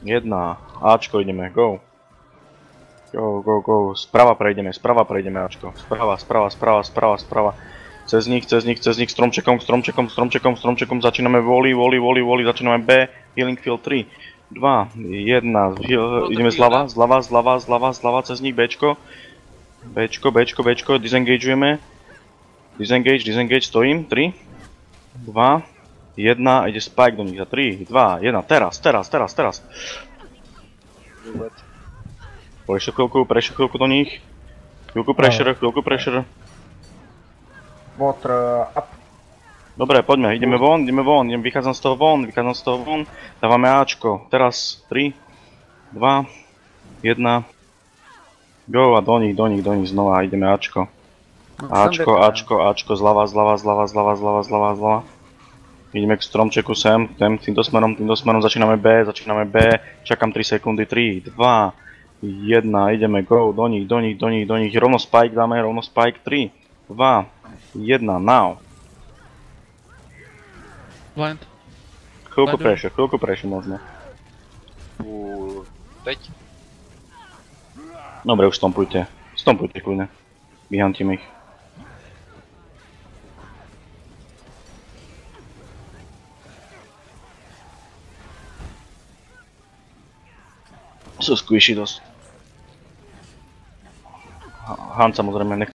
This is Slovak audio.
1. Ačko ideme, go. Go. Sprava prejdeme Ačko. Sprava. Cez nich, stromčekom. Začíname voli, začíname B. Healing field 3, 2, 1. Ideme zľava, cez nich Bčko. Disengageujeme. Disengage, stojím. 3, 2, 1, ide spike do nich za 3, 2, 1, teraz. Prešiel chvíľku do nich. Chvíľku pressure. Water up. Dobre, poďme, ideme von, vychádzam z toho von, dávame Ačko, teraz 3, 2, 1, go a do nich znova, ideme Ačko. Ačko, zľava. Ideme k stromčeku sem, týmto smerom, začíname B, čakám 3 sekundy, 3, 2, 1, ideme, go, do nich, rovno spike dáme, 3, 2, 1, now. Blind. Chvíľku pressure možno. 5. Dobre, už stompujte kľudne. Vyhantím ich. Sú squishy dosť. Han samozrejme nechce